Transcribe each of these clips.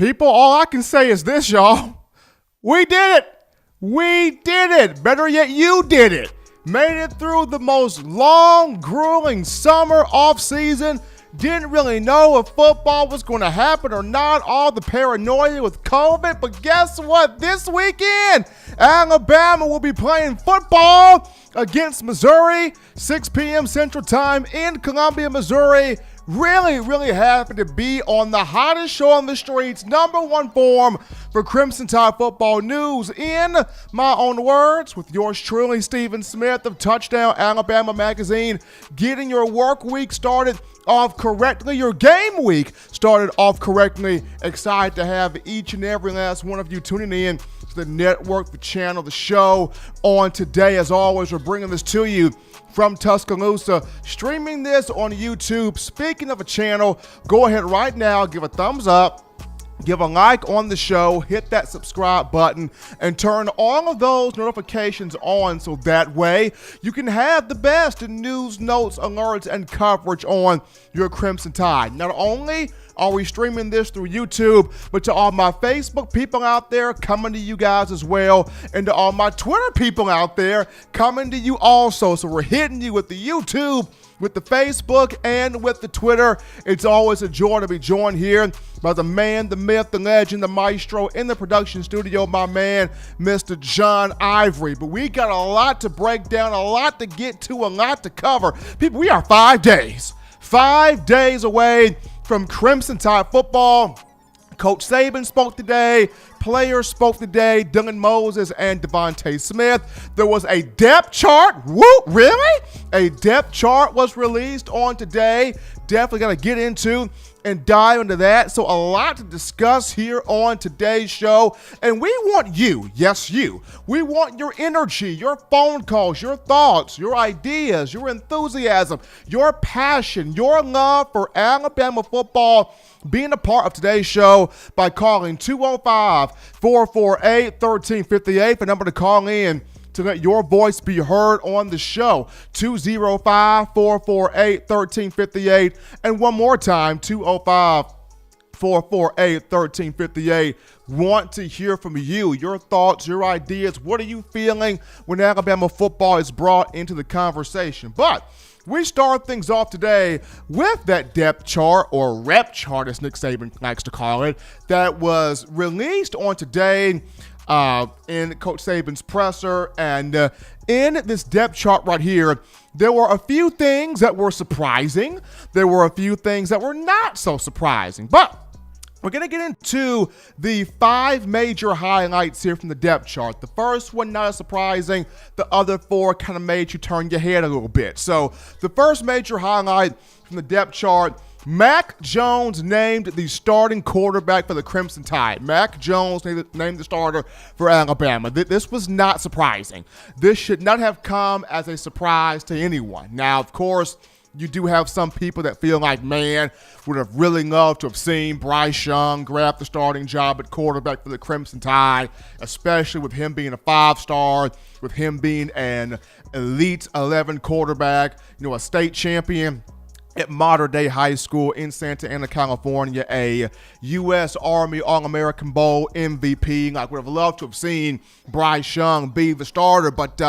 People, all I can say is this, y'all. We did it. We did it. Better yet, you did it. Made it through the most long, grueling summer off season. Didn't really know if football was going to happen or not. All the paranoia with COVID. But guess what? This weekend, Alabama will be playing football against Missouri, 6 p.m. Central Time in Columbia, Missouri. Really happy to be on the hottest show on the streets, #1 form for Crimson Tide football news. In my own words, with yours truly, Stephen Smith of Touchdown Alabama Magazine, getting your work week started off correctly, your game week started off correctly. Excited to have each and every last one of you tuning in to the network, the channel, the show on today. As always, we're bringing this to you from Tuscaloosa, streaming this on YouTube. Speaking of a channel, go ahead right now, give a thumbs up, give a like on the show, hit that subscribe button, and turn all of those notifications on so that way you can have the best in news, notes, alerts, and coverage on your Crimson Tide. Not only are we streaming this through YouTube, but to all my Facebook people out there, coming to you guys as well, and to all my Twitter people out there, coming to you also. So we're hitting you with the YouTube, with the Facebook, and with the Twitter. It's always a joy to be joined here by the man, the myth, the legend, the maestro in the production studio, my man, Mr. John Ivory. But we got a lot to break down, a lot to get to, a lot to cover. People, we are 5 days away from Crimson Tide football. Coach Saban spoke today. Players spoke today. Dylan Moses and Devontae Smith. There was a depth chart. Woo, really? A depth chart was released on today. Definitely got to get into and dive into that. So a lot to discuss here on today's show. And we want you, yes you, we want your energy, your phone calls, your thoughts, your ideas, your enthusiasm, your passion, your love for Alabama football, being a part of today's show by calling 205-448-1358, the number to call in to let your voice be heard on the show, 205-448-1358. And one more time, 205-448-1358. Want to hear from you, your thoughts, your ideas. What are you feeling when Alabama football is brought into the conversation? But we start things off today with that depth chart, or rep chart as Nick Saban likes to call it, that was released on today in Coach Saban's presser. And in this depth chart right here, there were a few things that were surprising. There were a few things that were not so surprising. But we're going to get into the 5 major highlights here from the depth chart. The first one, not as surprising. The other 4 kind of made you turn your head a little bit. So the first major highlight from the depth chart, Mac Jones named the starting quarterback for the Crimson Tide. Mac Jones named the starter for Alabama. This was not surprising. This should not have come as a surprise to anyone. Now, of course, you do have some people that feel like, man, would have really loved to have seen Bryce Young grab the starting job at quarterback for the Crimson Tide, especially with him being a 5-star, with him being an Elite 11 quarterback, a state champion at Mater Dei High School in Santa Ana, California, a U.S. Army All-American Bowl MVP. I would have loved to have seen Bryce Young be the starter, but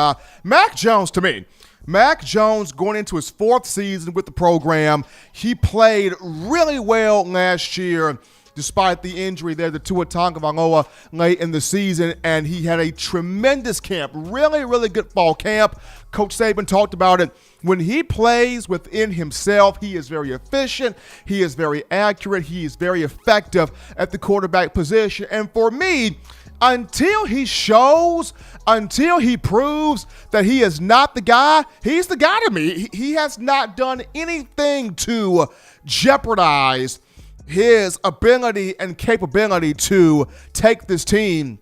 Mac Jones, to me, Mac Jones going into his 4th season with the program. He played really well last year despite the injury there to Tua Tagovailoa late in the season, and he had a tremendous camp, really good fall camp. Coach Saban talked about it. When he plays within himself, he is very efficient, he is very accurate, he is very effective at the quarterback position. And for me, until he shows, until he proves that he is not the guy, he's the guy to me. He has not done anything to jeopardize his ability and capability to take this team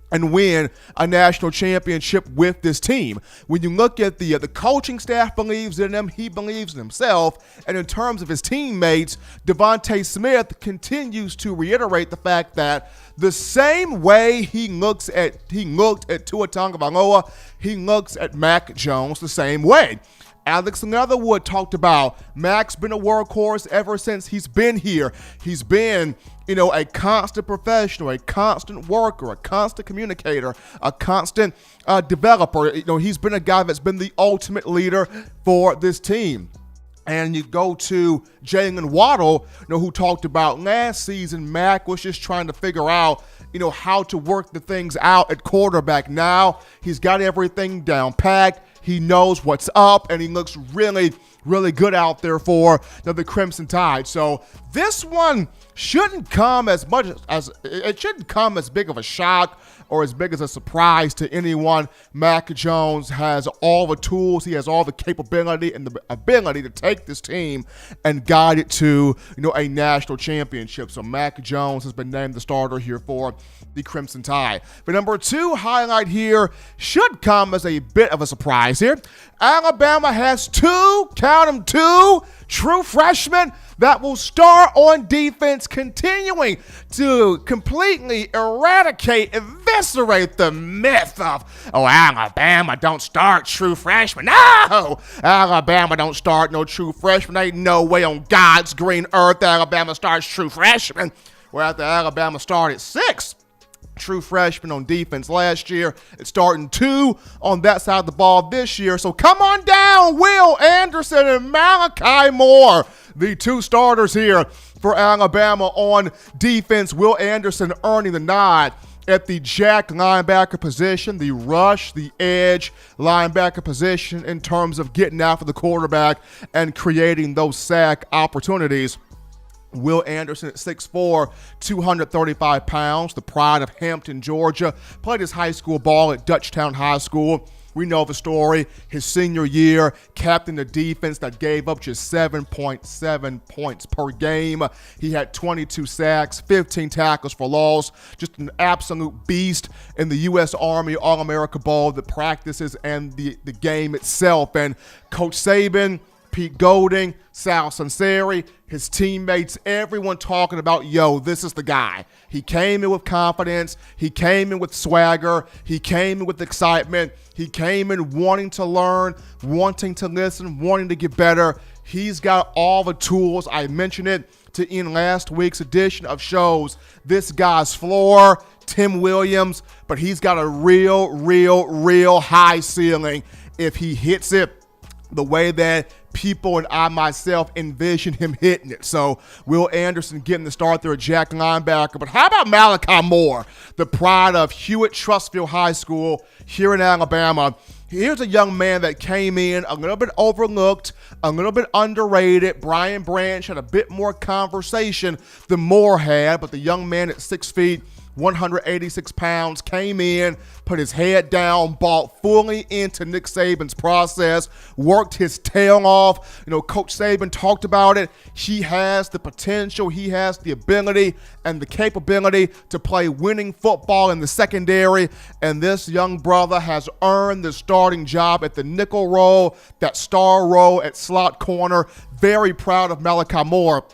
and win a national championship with this team. When you look at the coaching staff believes in him, he believes in himself, and in terms of his teammates, Devontae Smith continues to reiterate the fact that the same way he looked at Tua Tagovailoa, he looks at Mac Jones the same way. Alex Leatherwood talked about Mac's been a workhorse ever since he's been here. He's been, a constant professional, a constant worker, a constant communicator, a constant developer. He's been a guy that's been the ultimate leader for this team. And you go to Jalen Waddle, who talked about last season, Mac was just trying to figure out, how to work the things out at quarterback. Now he's got everything down packed. He knows what's up, and he looks really, really good out there for the Crimson Tide. So this one shouldn't come as big of a shock or as big as a surprise to anyone. Mac Jones has all the tools. He has all the capability and the ability to take this team and guide it to, a national championship. So Mac Jones has been named the starter here for the Crimson Tide. But number 2 highlight here should come as a bit of a surprise here. Alabama has 2, count them, 2 true freshmen that will start on defense, continuing to completely eviscerate the myth of, Alabama don't start true freshmen. No! Alabama don't start no true freshmen. Ain't no way on God's green earth Alabama starts true freshmen. Well, after Alabama started 6 true freshmen on defense last year, it's starting 2 on that side of the ball this year. So come on down, Will Anderson and Malachi Moore, the 2 starters here for Alabama on defense. Will Anderson earning the nod at the jack linebacker position, the rush, the edge linebacker position in terms of getting after the quarterback and creating those sack opportunities. Will Anderson at 6'4", 235 pounds, the pride of Hampton, Georgia, played his high school ball at Dutchtown High School. We know the story. His senior year, captained the defense that gave up just 7.7 points per game. He had 22 sacks, 15 tackles for loss, just an absolute beast in the U.S. Army All-America Bowl, the practices and the game itself. And Coach Saban, Pete Golding, Sal Sunseri, his teammates, everyone talking about, this is the guy. He came in with confidence. He came in with swagger. He came in with excitement. He came in wanting to learn, wanting to listen, wanting to get better. He's got all the tools. I mentioned it to in last week's edition of shows. This guy's floor, Tim Williams, but he's got a real high ceiling if he hits it the way that people and I myself envision him hitting it. So Will Anderson getting the start there at jack linebacker. But how about Malachi Moore, the pride of Hewitt-Trussville High School here in Alabama? Here's a young man that came in a little bit overlooked, a little bit underrated. Brian Branch had a bit more conversation than Moore had, but the young man at 6 feet, 186 pounds, came in, put his head down, bought fully into Nick Saban's process, worked his tail off. Coach Saban talked about it. He has the potential, he has the ability and the capability to play winning football in the secondary, and this young brother has earned the starting job at the nickel role, that star role at slot corner. Very proud of Malachi Moore.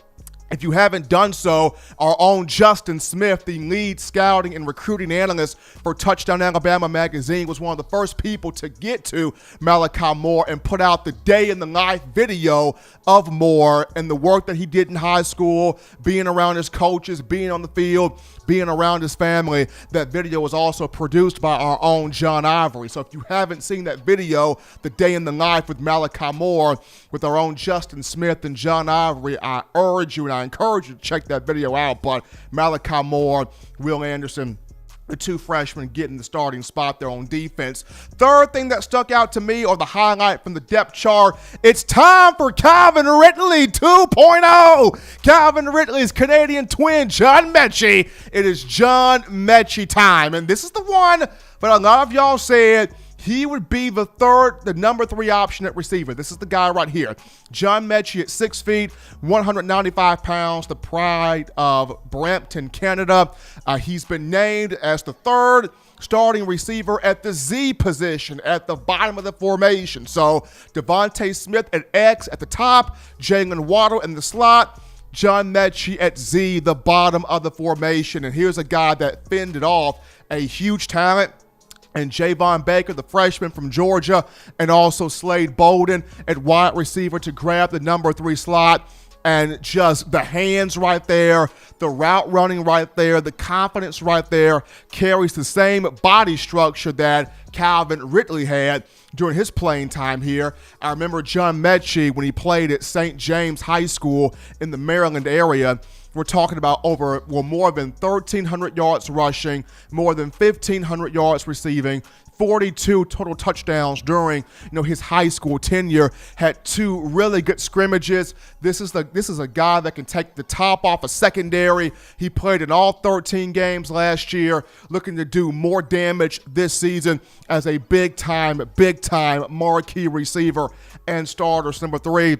If you haven't done so, our own Justin Smith, the lead scouting and recruiting analyst for Touchdown Alabama magazine, was one of the first people to get to Malachi Moore and put out the day in the life video of Moore and the work that he did in high school, being around his coaches, being on the field, being around his family. That video was also produced by our own John Ivory. So if you haven't seen that video, the day in the life with Malachi Moore, with our own Justin Smith and John Ivory, I urge you and I encourage you to check that video out. But Malachi Moore, Will Anderson, the 2 freshmen getting the starting spot there on defense. Third thing that stuck out to me, or the highlight from the depth chart, it's time for Calvin Ridley 2.0. Calvin Ridley's Canadian twin, John Mechie. It is John Mechie time. And this is the one that a lot of y'all said he would be the number 3 option at receiver. This is the guy right here. John Mechie at 6 feet, 195 pounds, the pride of Brampton, Canada. He's been named as the 3rd starting receiver at the Z position, at the bottom of the formation. So Devontae Smith at X at the top, Jalen Waddle in the slot, John Mechie at Z, the bottom of the formation. And here's a guy that fended off a huge talent and Javon Baker, the freshman from Georgia, and also Slade Bolden at wide receiver to grab the number 3 slot. And just the hands right there, the route running right there, the confidence right there, carries the same body structure that Calvin Ridley had during his playing time here. I remember John Mechie when he played at St. James High School in the Maryland area. We're talking about more than 1,300 yards rushing, more than 1,500 yards receiving, 42 total touchdowns during his high school tenure. Had 2 really good scrimmages. This is a guy that can take the top off a secondary. He played in all 13 games last year, looking to do more damage this season as a big time marquee receiver and starters. Number 3,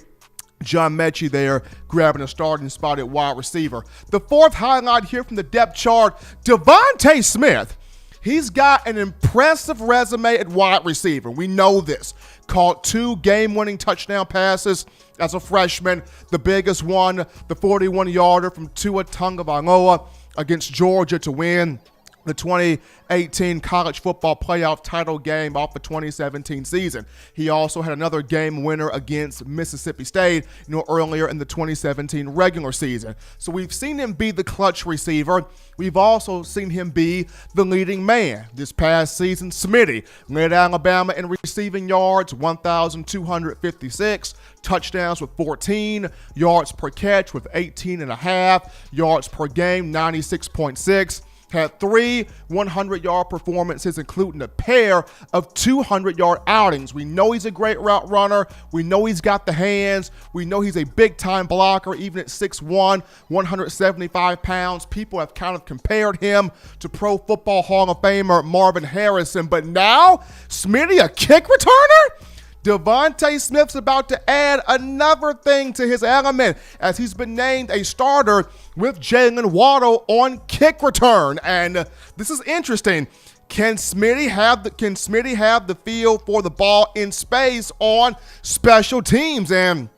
John Mechie there grabbing a starting spot at wide receiver. The 4th highlight here from the depth chart, Devontae Smith. He's got an impressive resume at wide receiver. We know this. Caught 2 game-winning touchdown passes as a freshman. The biggest one, the 41-yarder from Tua Tagovailoa against Georgia to win the 2018 college football playoff title game off the 2017 season. He also had another game winner against Mississippi State, earlier in the 2017 regular season. So we've seen him be the clutch receiver. We've also seen him be the leading man. This past season, Smitty led Alabama in receiving yards, 1,256, touchdowns with 14, yards per catch with 18.5, yards per game, 96.6. Had 3 100-yard performances, including a pair of 200-yard outings. We know he's a great route runner. We know he's got the hands. We know he's a big-time blocker, even at 6'1", 175 pounds. People have kind of compared him to Pro Football Hall of Famer Marvin Harrison. But now, Smitty, a kick returner? Devontae Smith's about to add another thing to his element as he's been named a starter with Jalen Waddle on kick return. And this is interesting. Can Smitty have the feel for the ball in space on special teams? And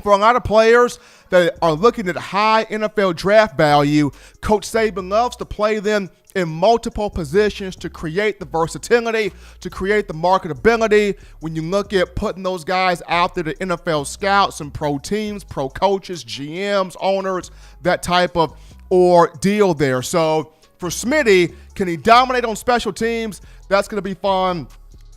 for a lot of players that are looking at high NFL draft value, Coach Saban loves to play them in multiple positions to create the versatility, to create the marketability. When you look at putting those guys out there to NFL scouts and pro teams, pro coaches, GMs, owners, that type of ordeal there. So for Smitty, can he dominate on special teams? That's going to be fun.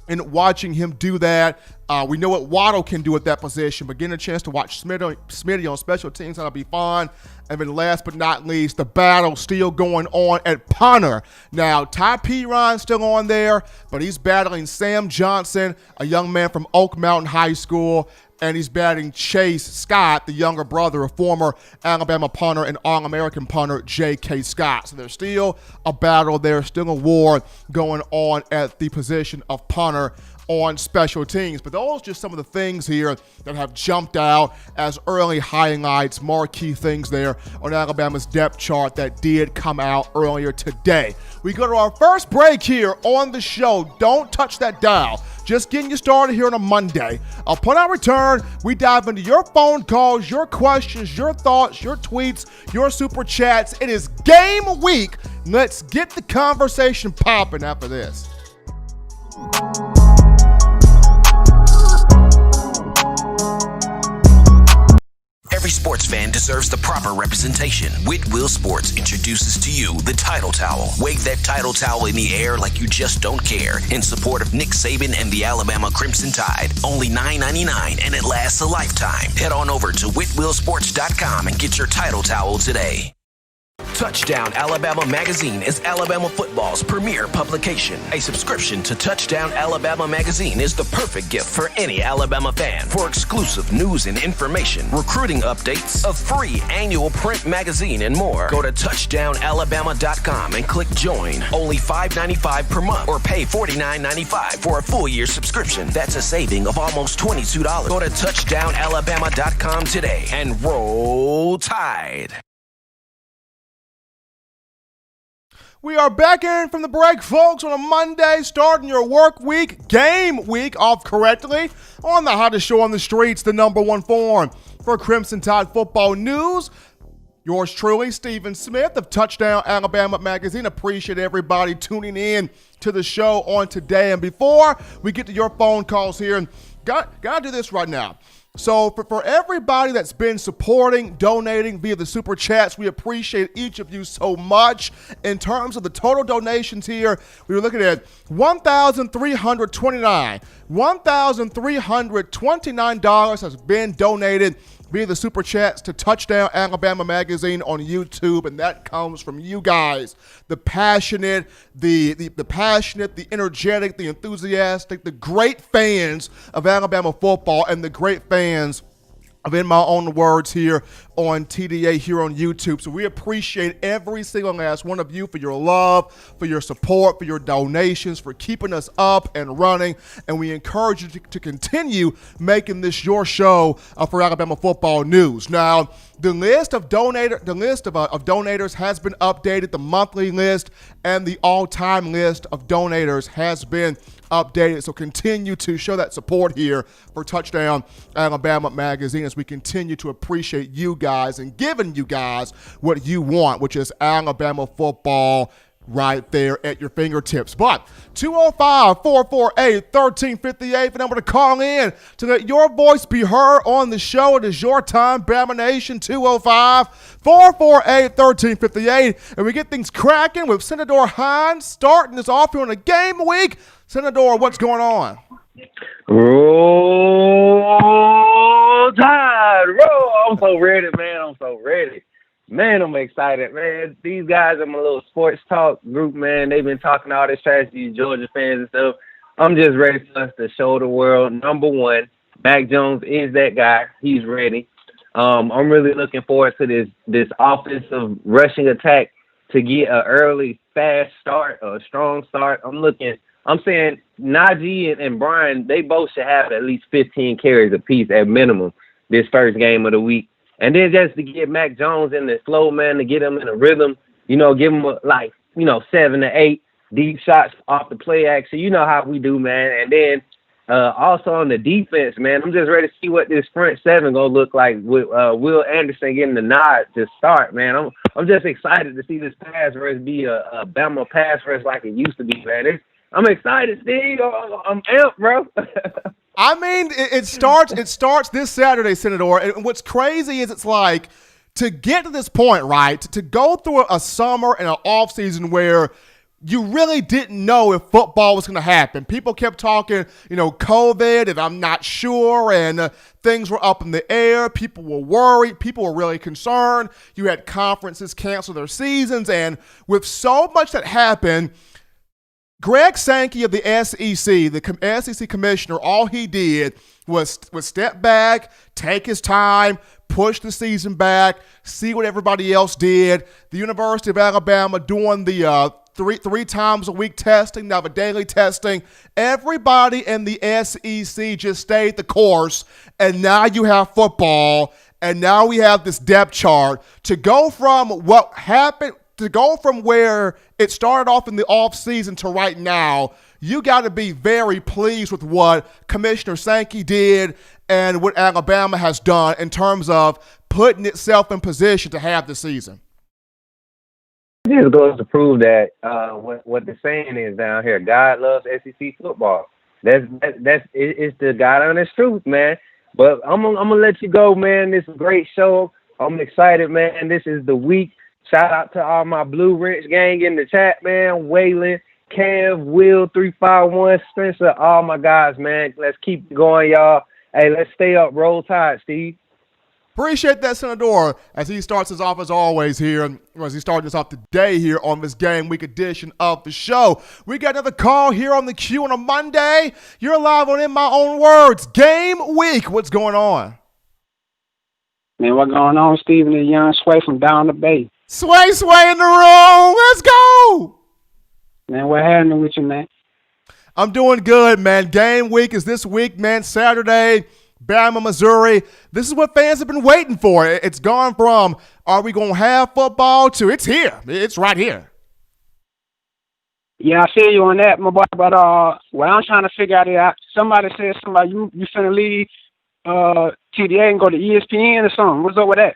And watching him do that, we know what Waddle can do at that position, but getting a chance to watch Smitty on special teams, that'll be fun. And then last but not least, the battle still going on at punter. Now, Ty Piron's still on there, but he's battling Sam Johnson, a young man from Oak Mountain High School, and he's battling Chase Scott, the younger brother of former Alabama punter and All-American punter J.K. Scott. So there's still a battle there, still a war going on at the position of punter on special teams. But those are just some of the things here that have jumped out as early highlights, marquee things there on Alabama's depth chart that did come out earlier today. We go to our first break here on the show. Don't touch that dial. Just getting you started here on a Monday. Upon our return, we dive into your phone calls, your questions, your thoughts, your tweets, your super chats. It is game week. Let's get the conversation popping after this. Every sports fan deserves the proper representation. Whitwell Sports introduces to you the Title Towel. Wave that Title Towel in the air like you just don't care in support of Nick Saban and the Alabama Crimson Tide. Only $9.99 and it lasts a lifetime. Head on over to whitwellsports.com and get your Title Towel today. Touchdown Alabama Magazine is Alabama football's premier publication. A subscription to Touchdown Alabama Magazine is the perfect gift for any Alabama fan. For exclusive news and information, recruiting updates, a free annual print magazine, and more, go to touchdownalabama.com and click join. Only $5.95 per month or pay $49.95 for a full year subscription. That's a saving of almost $22. Go to touchdownalabama.com today and roll Tide. We are back in from the break, folks, on a Monday, starting your work week, game week off correctly on the hottest show on the streets, the #1 forum for Crimson Tide football news. Yours truly, Stephen Smith of Touchdown Alabama Magazine. Appreciate everybody tuning in to the show on today. And before we get to your phone calls here, gotta do this right now. So for everybody that's been supporting, donating via the Super Chats, we appreciate each of you so much. In terms of the total donations here, we were looking at $1,329 has been donated via the Super Chats to Touchdown Alabama Magazine on YouTube, and that comes from you guys, the passionate, the passionate, the energetic, the enthusiastic, the great fans of Alabama football, and the great fans of In My Own Words here on TDA here on YouTube. So we appreciate every single last one of you for your love, for your support, for your donations, for keeping us up and running. And we encourage you to continue making this your show for Alabama football news. Now, the list of donators has been updated. The monthly list and the all-time list of donators has been updated. So continue to show that support here for Touchdown Alabama Magazine as we continue to appreciate you guys and giving you guys what you want, which is Alabama football right there at your fingertips. But 205-448-1358, the number to call in to let your voice be heard on the show. It is your time, Bama Nation. 205-448-1358. And we get things cracking with Senator Hines starting us off here on a game week. Senator, what's going on? Roll Tide, roll. I'm so ready, man. I'm so ready. Man, I'm excited, man. These guys in my little sports talk group, man, they've been talking all this trash to these Georgia fans and stuff. I'm just ready for us to show the world, number one, Mac Jones is that guy. He's ready. I'm really looking forward to this offensive rushing attack to get an early, fast start, a strong start. I'm saying Najee and Brian, they both should have at least 15 carries apiece at minimum this first game of the week. And then just to get Mac Jones in the flow, man, to get him in a rhythm, give him 7 to 8 deep shots off the play action. You know how we do, man. And then also on the defense, man, I'm just ready to see what this front seven gonna look like with Will Anderson getting the nod to start, man. I'm just excited to see this pass rush be a Bama pass rush like it used to be, man. I'm excited, Steve. I'm amped, bro. I mean, it starts this Saturday, Senator. And what's crazy is it's like to get to this point, right, to go through a summer and an offseason where you really didn't know if football was going to happen. People kept talking, COVID, and I'm not sure, and things were up in the air. People were worried. People were really concerned. You had conferences cancel their seasons, and with so much that happened, Greg Sankey of the SEC, the SEC commissioner, all he did was step back, take his time, push the season back, see what everybody else did. The University of Alabama doing the three times a week testing, now the daily testing. Everybody in the SEC just stayed the course, and now you have football, and now we have this depth chart to go from what happened. To go from where it started off in the offseason to right now, you got to be very pleased with what Commissioner Sankey did and what Alabama has done in terms of putting itself in position to have the season. It just goes to prove that what the saying is down here: God loves SEC football. It's the God honest truth, man. But I'm gonna let you go, man. This is a great show. I'm excited, man. This is the week. Shout out to all my Blue Ridge gang in the chat, man. Waylon, Kev, Will, 351, Spencer, all my guys, man. Let's keep going, y'all. Hey, let's stay up. Roll Tide, Steve. Appreciate that, Senator, as he starts us off as always here, as he started us off today here on this game week edition of the show. We got another call here on the queue on a Monday. You're live on In My Own Words. Game week. What's going on? Man, what's going on, Stephen and Young Sway from down the bay? Sway in the room. Let's go. Man, what happening with you, man? I'm doing good, man. Game week is this week, man. Saturday, Bama, Missouri. This is what fans have been waiting for. It's gone from, are we going to have football, to it's here. It's right here. Yeah, I feel you on that, my boy. But what I'm trying to figure out is, somebody said you finna leave TDA and go to ESPN or something. What's up with that?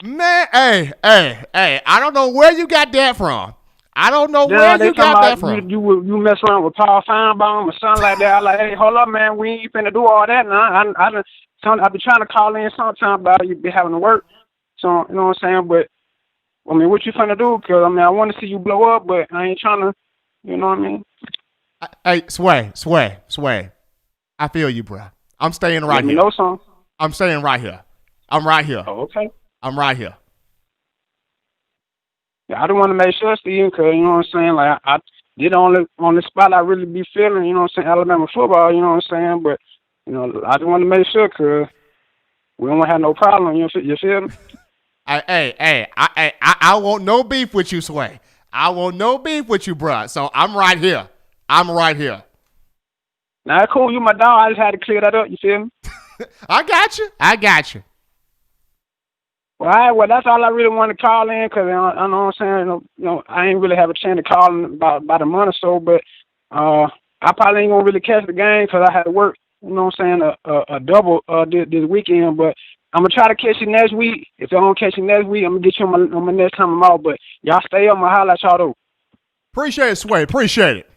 Man, hey, I don't know where you got that from. I don't know Yeah, where they you got that from. You mess around with Paul Feinbaum or something like that. I'm like, hey, hold up, man. We ain't finna do all that now. I've been trying to call in sometime about you be having to work. So, you know what I'm saying? But, I mean, what you finna do? Because, I mean, I want to see you blow up, but I ain't trying to, you know what I mean? Hey, Sway. I feel you, bro. I'm staying right Let me here. know something. I'm staying right here. I'm right here. Oh, okay. I'm right here. Yeah, I don't want to make sure, Steve, because, you know what I'm saying? Like, I did on the spot I really be feeling, you know what I'm saying, Alabama football, you know what I'm saying? But, you know, I just want to make sure because we don't have no problem, you feel me? I want no beef with you, Sway. I want no beef with you, bro. So I'm right here. I'm right here. Nah, cool. You my dog. I just had to clear that up, you feel me? I got you. Well, all right, well, that's all I really want to call in because I know what I'm saying. You know, I ain't really have a chance to call in about a month or so, but I probably ain't going to really catch the game because I had to work, you know what I'm saying, a double this weekend. But I'm going to try to catch you next week. If I don't catch you next week, I'm going to get you on my next time I'm out. But y'all stay up. I'm going to holler at y'all, though. Appreciate it, Sway. Appreciate it.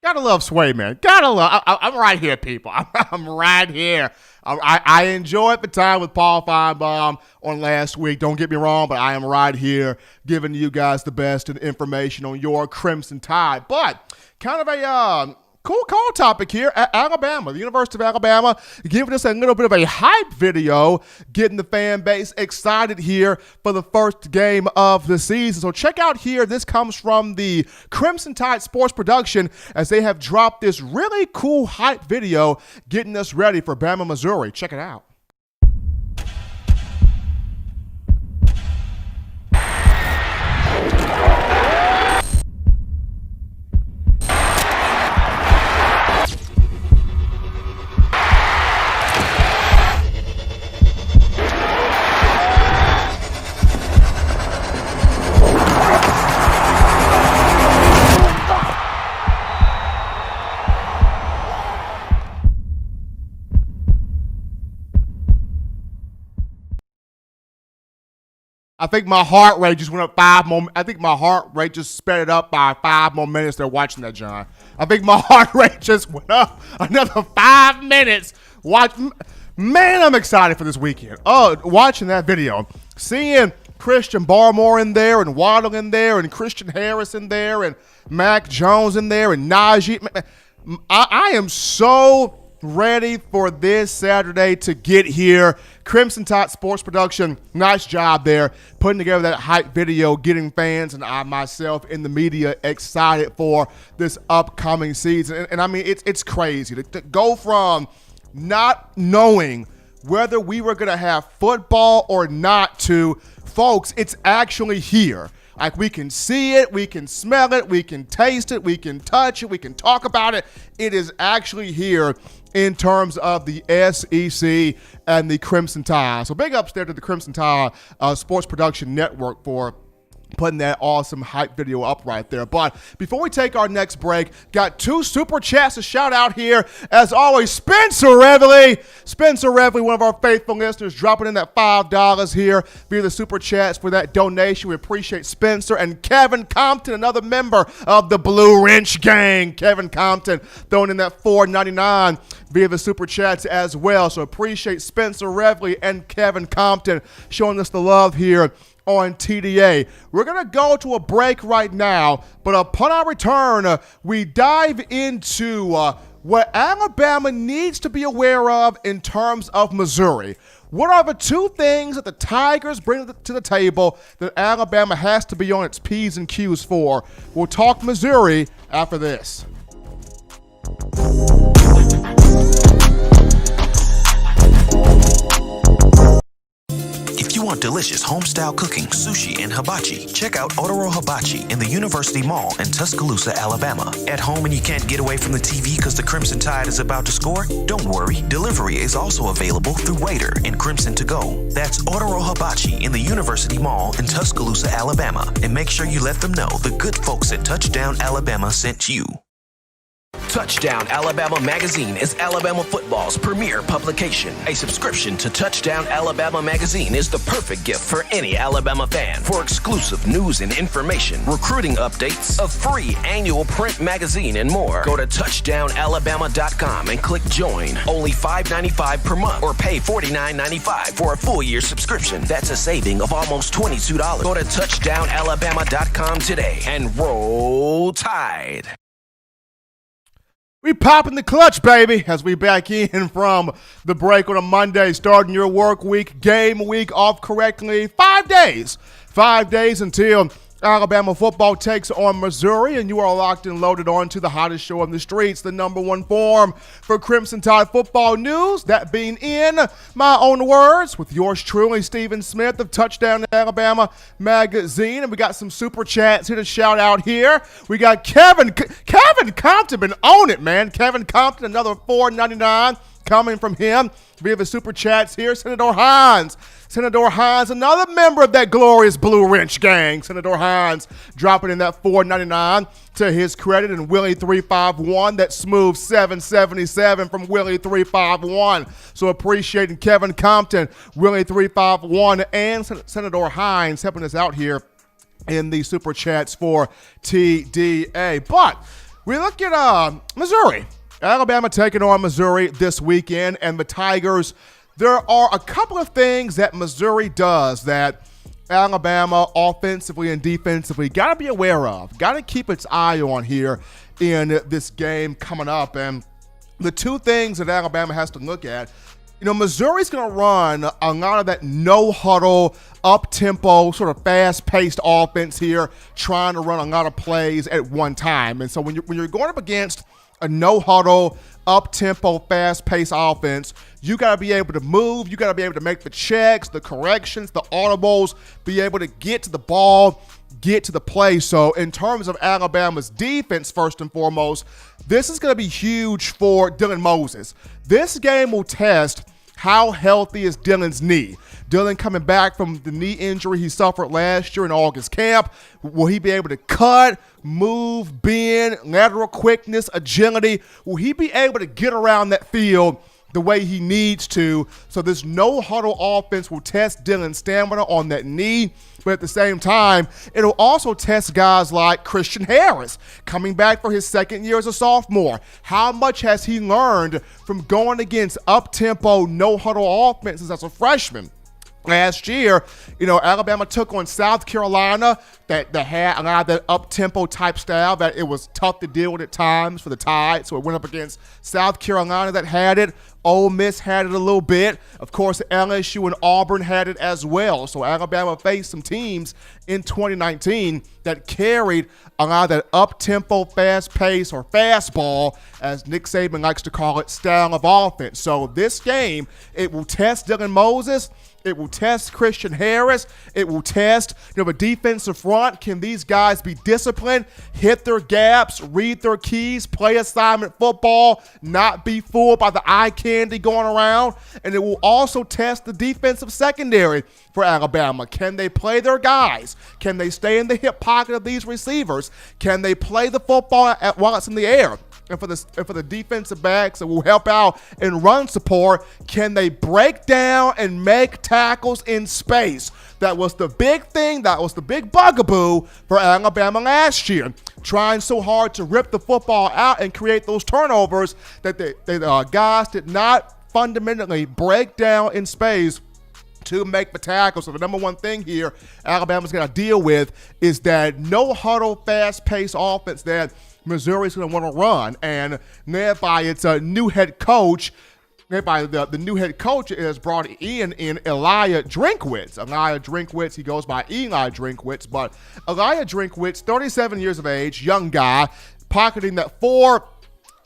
Gotta love Sway, man. Gotta love. I'm right here, people. I'm right here. I enjoyed the time with Paul Feinbaum on last week. Don't get me wrong, but I am right here giving you guys the best information on your Crimson Tide. But kind of a cool call topic here at Alabama. The University of Alabama giving us a little bit of a hype video, getting the fan base excited here for the first game of the season. So check out here. This comes from the Crimson Tide Sports Production as they have dropped this really cool hype video getting us ready for Bama, Missouri. Check it out. I think my heart rate just went up 5 more. I think my heart rate just sped it up by 5 more minutes there watching that, John. I think my heart rate just went up another 5 minutes. Man, I'm excited for this weekend. Oh, watching that video. Seeing Christian Barmore in there and Waddle in there and Christian Harris in there and Mac Jones in there and Najee. I am so ready for this Saturday to get here. Crimson Tide Sports Production, nice job there putting together that hype video, getting fans and I myself in the media excited for this upcoming season. And I mean, it's crazy to go from not knowing whether we were going to have football or not to, folks, it's actually here. Like, we can see it, we can smell it, we can taste it, we can touch it, we can talk about it. It is actually here in terms of the SEC and the Crimson Tide. So big ups there to the Crimson Tide Sports Production Network for putting that awesome hype video up right there. But before we take our next break, got 2 super chats to shout out here. As always, Spencer Reveley, one of our faithful listeners, dropping in that $5 here via the super chats for that donation. We appreciate Spencer. And Kevin Compton, another member of the Blue Wrench Gang. Kevin Compton throwing in that $4.99 via the super chats as well. So appreciate Spencer Reveley and Kevin Compton showing us the love here on TDA. We're going to go to a break right now, but upon our return, we dive into what Alabama needs to be aware of in terms of Missouri. What are the 2 things that the Tigers bring to the table that Alabama has to be on its P's and Q's for? We'll talk Missouri after this. If you want delicious home-style cooking, sushi, and hibachi, check out Otoro Hibachi in the University Mall in Tuscaloosa, Alabama. At home and you can't get away from the TV because the Crimson Tide is about to score? Don't worry, delivery is also available through Waitr and Crimson2go. That's Otoro Hibachi in the University Mall in Tuscaloosa, Alabama. And make sure you let them know the good folks at Touchdown Alabama sent you. Touchdown Alabama Magazine is Alabama football's premier publication. A subscription to Touchdown Alabama Magazine is the perfect gift for any Alabama fan. For exclusive news and information, recruiting updates, a free annual print magazine, and more, go to touchdownalabama.com and click join. Only $5.95 per month or pay $49.95 for a full year subscription. That's a saving of almost $22. Go to touchdownalabama.com today and roll Tide. We popping the clutch, baby, as we back in from the break on a Monday, starting your work week, game week off correctly. 5 days. 5 days until Alabama football takes on Missouri, and you are locked and loaded on to the hottest show on the streets, the number one forum for Crimson Tide football news, that being in my own words, with yours truly, Stephen Smith of Touchdown Alabama Magazine. And we got some super chats here to shout out here. We got Kevin Compton, been on it, man. Kevin Compton, another $4.99 coming from him. We have a super chats here. Senator Hines, another member of that glorious Blue Wrench gang. Senator Hines dropping in that $4.99 to his credit. And Willie351, that smooth $7.77 from Willie351. So appreciating Kevin Compton, Willie351, and Senator Hines helping us out here in the super chats for TDA. But we look at Missouri. Alabama taking on Missouri this weekend, and the Tigers, there are a couple of things that Missouri does that Alabama offensively and defensively got to be aware of, got to keep its eye on here in this game coming up. And the two things that Alabama has to look at, Missouri's going to run a lot of that no-huddle, up-tempo, sort of fast-paced offense here, trying to run a lot of plays at one time. And so when you're going up against a no-huddle, up-tempo, fast-paced offense, you got to be able to move. You got to be able to make the checks, the corrections, the audibles, be able to get to the ball, get to the play. So in terms of Alabama's defense, first and foremost, this is going to be huge for Dylan Moses. This game will test how healthy is Dylan's knee. Dylan coming back from the knee injury he suffered last year in August camp. Will he be able to cut, move, bend, lateral quickness, agility? Will he be able to get around that field the way he needs to? So this no-huddle offense will test Dylan's stamina on that knee, but at the same time, it'll also test guys like Christian Harris, coming back for his second year as a sophomore. How much has he learned from going against up-tempo, no-huddle offenses as a freshman? Last year, Alabama took on South Carolina that had a lot of that up-tempo type style that it was tough to deal with at times for the Tide. So it went up against South Carolina that had it. Ole Miss had it a little bit. Of course, LSU and Auburn had it as well. So Alabama faced some teams in 2019 that carried a lot of that up-tempo, fast-pace, or fastball, as Nick Saban likes to call it, style of offense. So this game, it will test Dylan Moses. It will test Christian Harris. It will test, the defensive front. Can these guys be disciplined, hit their gaps, read their keys, play assignment football, not be fooled by the eye candy going around? And it will also test the defensive secondary for Alabama. Can they play their guys? Can they stay in the hip pocket of these receivers? Can they play the football while it's in the air? And for the defensive backs that will help out in run support, can they break down and make tackles in space? That was the big thing. That was the big bugaboo for Alabama last year, trying so hard to rip the football out and create those turnovers that the guys did not fundamentally break down in space to make the tackle. So the number one thing here Alabama's got to deal with is that no-huddle, fast-paced offense that Missouri's going to want to run. And led by its new head coach, the new head coach has brought in Elijah Drinkwitz. He goes by Eli Drinkwitz, but Elijah Drinkwitz, 37 years of age, young guy, pocketing that $4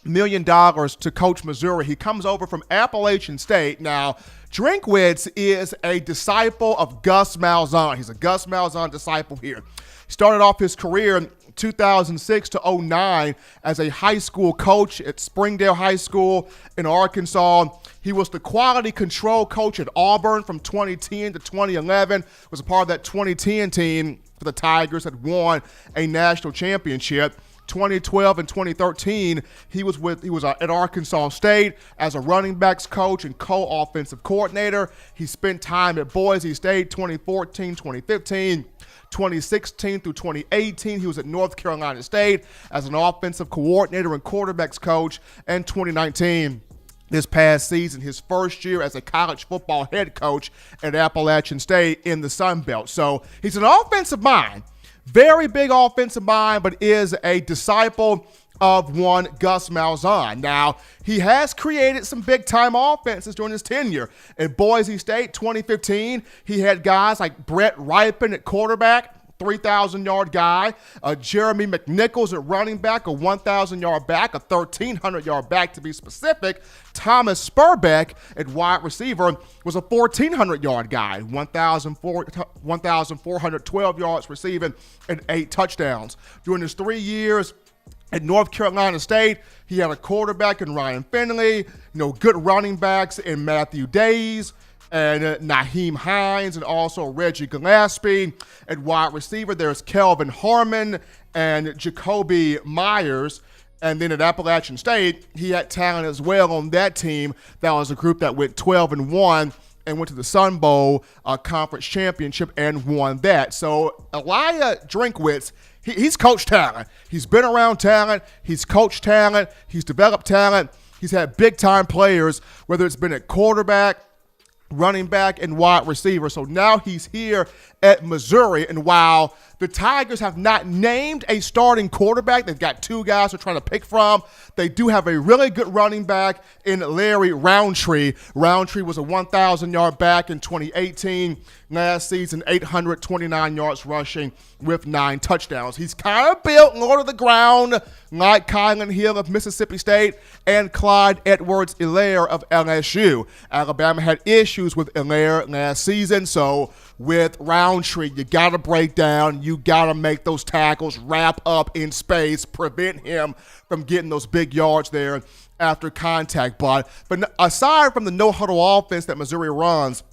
million to coach Missouri. He comes over from Appalachian State. Now, Drinkwitz is a disciple of Gus Malzahn. He's a Gus Malzahn disciple here. Started off his career in 2006 to 2009 as a high school coach at Springdale High School in Arkansas. He was the quality control coach at Auburn from 2010 to 2011. Was a part of that 2010 team for the Tigers that won a national championship. 2012 and 2013, he was at Arkansas State as a running backs coach and co-offensive coordinator. He spent time at Boise State 2014, 2015. 2016 through 2018, he was at North Carolina State as an offensive coordinator and quarterbacks coach. And 2019, this past season, his first year as a college football head coach at Appalachian State in the Sun Belt. So he's an offensive mind, very big offensive mind, but is a disciple of one Gus Malzahn. Now, he has created some big-time offenses during his tenure. At Boise State, 2015, he had guys like Brett Ripon at quarterback, 3,000-yard guy, Jeremy McNichols at running back, a 1,000-yard back, a 1,300-yard back to be specific. Thomas Spurbeck at wide receiver was a 1,400-yard guy, 1,412 yards receiving and 8 touchdowns. During his 3 years at North Carolina State, he had a quarterback in Ryan Finley, good running backs in Matthew Days and Naheem Hines, and also Reggie Gillespie. At wide receiver, there's Kelvin Harmon and Jacoby Myers. And then at Appalachian State, he had talent as well on that team. That was a group that went 12-1 and went to the Sun Bowl Conference Championship and won that. So Elijah Drinkwitz, he's coached talent. He's been around talent. He's coached talent. He's developed talent. He's had big-time players, whether it's been at quarterback, running back, and wide receiver. So now he's here at Missouri, and while the Tigers have not named a starting quarterback, they've got 2 guys they're trying to pick from. They do have a really good running back in Larry Roundtree. Roundtree was a 1,000-yard back in 2018. Last season, 829 yards rushing with 9 touchdowns. He's kind of built low to the ground like Kylan Hill of Mississippi State and Clyde Edwards-Helaire of LSU. Alabama had issues with Helaire last season, so with Roundtree, you got to break down. You got to make those tackles, wrap up in space, prevent him from getting those big yards there after contact. But aside from the no-huddle offense that Missouri runs,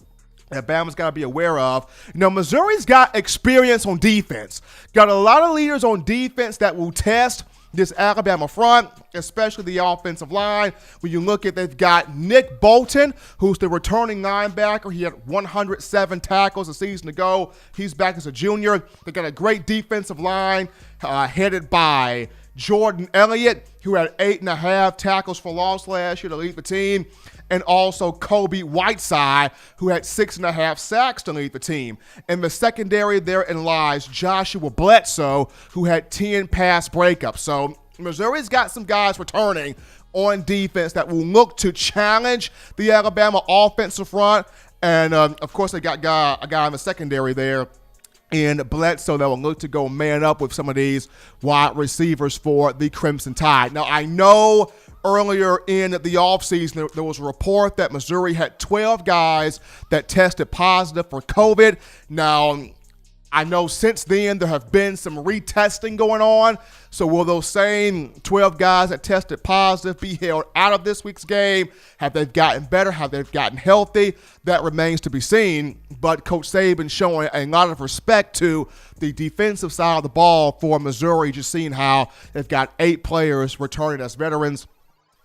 that Bama's got to be aware of. Missouri's got experience on defense. Got a lot of leaders on defense that will test this Alabama front, especially the offensive line. When you look at, they've got Nick Bolton, who's the returning linebacker. He had 107 tackles a season ago. He's back as a junior. They got a great defensive line headed by Jordan Elliott, who had 8.5 tackles for loss last year to lead the team, and also Kobe Whiteside, who had 6.5 sacks to lead the team. In the secondary, therein lies Joshua Bledsoe, who had 10 pass breakups. So Missouri's got some guys returning on defense that will look to challenge the Alabama offensive front. And, of course, they got a guy in the secondary there in Bledsoe that will look to go man up with some of these wide receivers for the Crimson Tide. Now, I know earlier in the offseason, there was a report that Missouri had 12 guys that tested positive for COVID. Now, I know since then there have been some retesting going on. So will those same 12 guys that tested positive be held out of this week's game? Have they gotten better? Have they gotten healthy? That remains to be seen. But Coach Saban showing a lot of respect to the defensive side of the ball for Missouri, just seeing how they've got 8 players returning as veterans,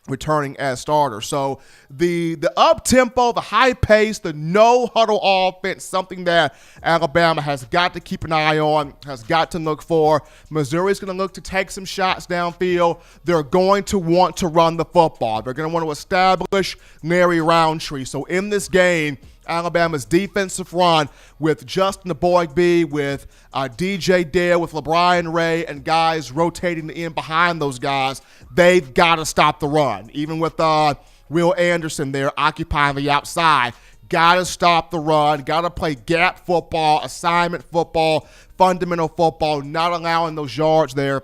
returning as starters. So the up-tempo, the high pace, the no-huddle offense, something that Alabama has got to keep an eye on, has got to look for. Missouri's going to look to take some shots downfield. They're going to want to run the football. They're going to want to establish Larry Roundtree. So in this game, Alabama's defensive front with Justin Eboigbe, with DJ Dale, with LeBron Ray, and guys rotating in behind those guys, they've got to stop the run. Even with Will Anderson there occupying the outside, got to stop the run, got to play gap football, assignment football, fundamental football, not allowing those yards there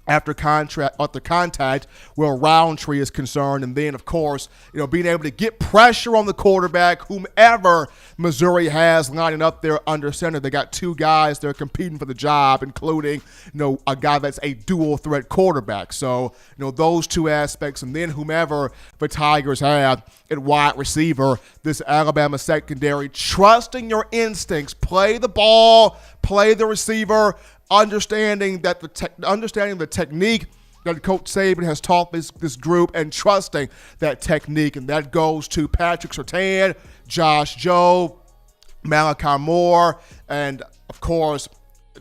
after contact where Roundtree is concerned. And then, of course, being able to get pressure on the quarterback, whomever Missouri has lining up there under center. They got 2 guys that are competing for the job, including, a guy that's a dual threat quarterback. So, those 2 aspects. And then whomever the Tigers have at wide receiver, this Alabama secondary, trusting your instincts, play the ball, play the receiver, understanding the technique that Coach Saban has taught this group and trusting that technique. And that goes to Patrick Surtain, Josh Jobe, Malachi Moore, and, of course,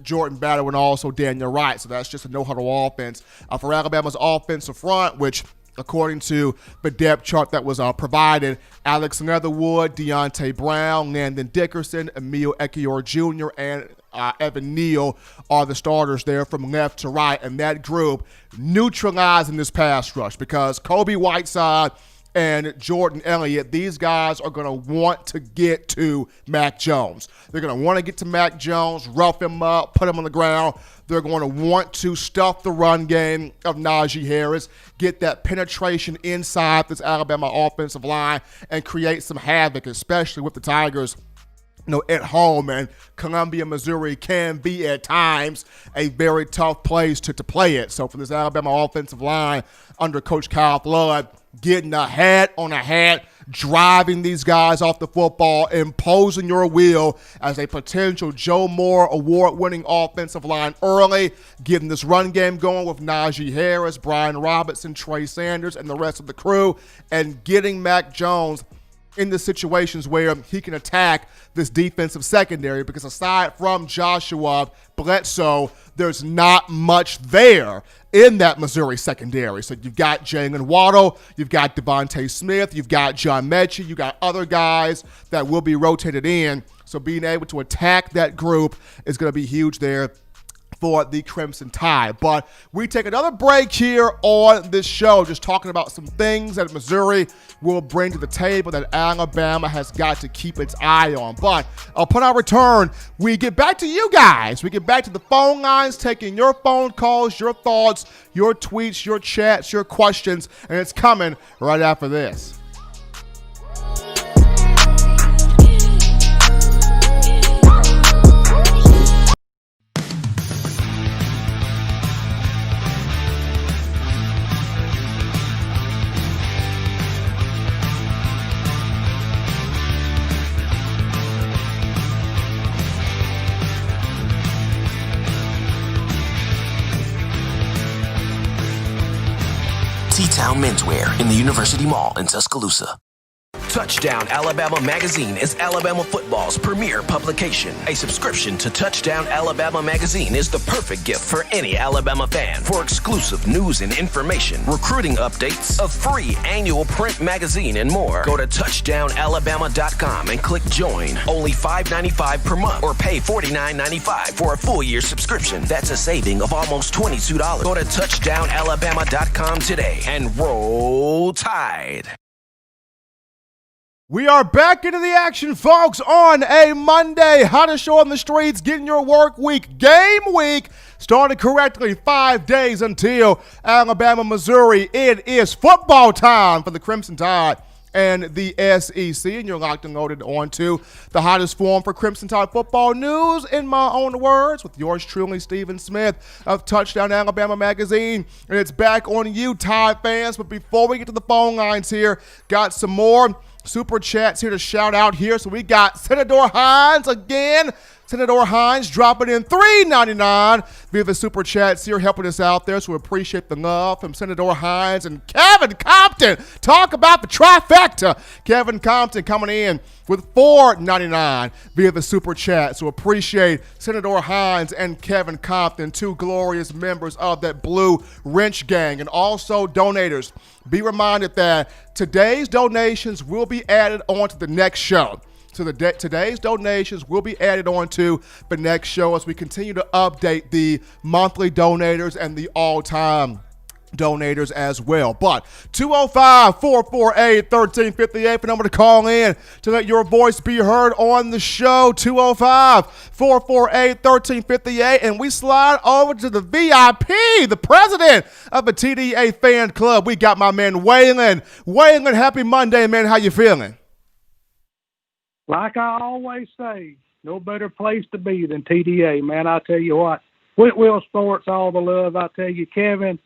Jordan Battle and also Daniel Wright. So that's just a no-huddle offense for Alabama's offensive front, which, according to the depth chart that was provided, Alex Leatherwood, Deontay Brown, Landon Dickerson, Emil Ekiyor Jr., and Evan Neal are the starters there from left to right. And that group neutralizing this pass rush because Kobe Whiteside and Jordan Elliott, these guys are going to want to get to Mac Jones. They're going to want to get to Mac Jones, rough him up, put him on the ground. They're going to want to stuff the run game of Najee Harris, get that penetration inside this Alabama offensive line, and create some havoc, especially with the Tigers at home. And Columbia, Missouri can be at times a very tough place to play it. So for this Alabama offensive line under Coach Kyle Flood, getting a hat on a hat, driving these guys off the football, imposing your will as a potential Joe Moore award-winning offensive line early, getting this run game going with Najee Harris, Brian Robinson, Trey Sanders, and the rest of the crew, and getting Mac Jones in the situations where he can attack this defensive secondary, because aside from Joshua Bledsoe, there's not much there in that Missouri secondary. So you've got Jalen Waddle, you've got Devontae Smith, you've got John Mechie, you've got other guys that will be rotated in. So being able to attack that group is going to be huge there for the Crimson Tide. But we take another break here on this show, just talking about some things that Missouri will bring to the table that Alabama has got to keep its eye on. But upon our return, we get back to you guys. We get back to the phone lines, taking your phone calls, your thoughts, your tweets, your chats, your questions, and it's coming right after this. T-Town Menswear in the University Mall in Tuscaloosa. Touchdown Alabama Magazine is Alabama football's premier publication. A subscription to Touchdown Alabama Magazine is the perfect gift for any Alabama fan. For exclusive news and information, recruiting updates, a free annual print magazine, and more, go to touchdownalabama.com and click join. Only $5.95 per month, or pay $49.95 for a full year subscription. That's a saving of almost $22. Go to touchdownalabama.com today and roll Tide. We are back into the action, folks, on a Monday. Hottest show on the streets, getting your work week, game week, started correctly 5 days until Alabama, Missouri. It is football time for the Crimson Tide and the SEC, and you're locked and loaded onto the hottest forum for Crimson Tide football news, in my own words, with yours truly, Stephen Smith of Touchdown Alabama Magazine. And it's back on you, Tide fans. But before we get to the phone lines here, got some more super chats here to shout out here. So we got Senator Hines again. Senator Hines dropping in $3.99 via the super chats here, helping us out there. So we appreciate the love from Senator Hines and Kevin Compton. Talk about the trifecta. Kevin Compton coming in with $4.99 via the super chat. So appreciate Senator Hines and Kevin Compton, two glorious members of that Blue Wrench Gang. And also donators, be reminded that today's donations will be added on to the next show. So today's donations will be added on to the next show as we continue to update the monthly donators and the all-time donators as well. But 205-448-1358, the number to call in to let your voice be heard on the show. 205-448-1358, and we slide over to the VIP, the president of the TDA fan club. We got my man Waylon. Waylon, happy Monday, man. How you feeling? Like I always say, no better place to be than TDA, man. I tell you what, Whitwell Sports, all the love. I tell you, Kevin,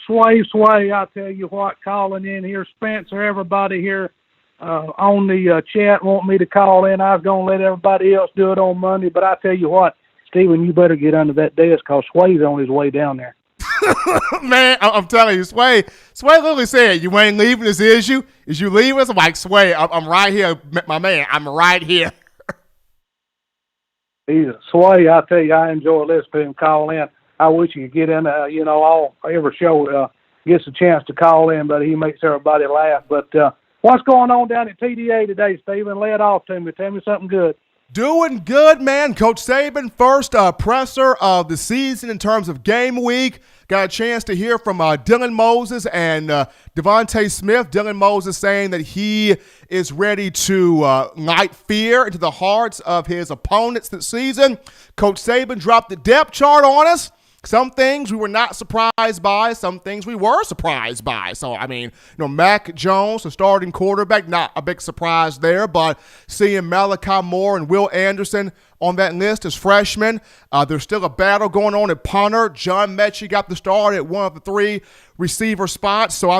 Sway, I tell you what, calling in here, Spencer, everybody here on the chat want me to call in. I was going to let everybody else do it on Monday, but I tell you what, it's Steven, you better get under that desk because Sway's on his way down there. Man, I'm telling you, Sway literally said, you ain't leaving us, is you? Is you leaving us? I'm like, Sway, I'm right here, my man. I'm right here. He's a Sway. I tell you, I enjoy listening to him call in. I wish he could get in, every show gets a chance to call in, but he makes everybody laugh. But what's going on down at TDA today, Steven? Lay it off to me. Tell me something good. Doing good, man. Coach Saban, first presser of the season in terms of game week. Got a chance to hear from Dylan Moses and Devontae Smith. Dylan Moses saying that he is ready to light fear into the hearts of his opponents this season. Coach Saban dropped the depth chart on us. Some things we were not surprised by. Some things we were surprised by. So, Mac Jones, the starting quarterback, not a big surprise there. But seeing Malachi Moore and Will Anderson on that list as freshmen, there's still a battle going on at punter. John Mechie got the start at one of the three receiver spots. So,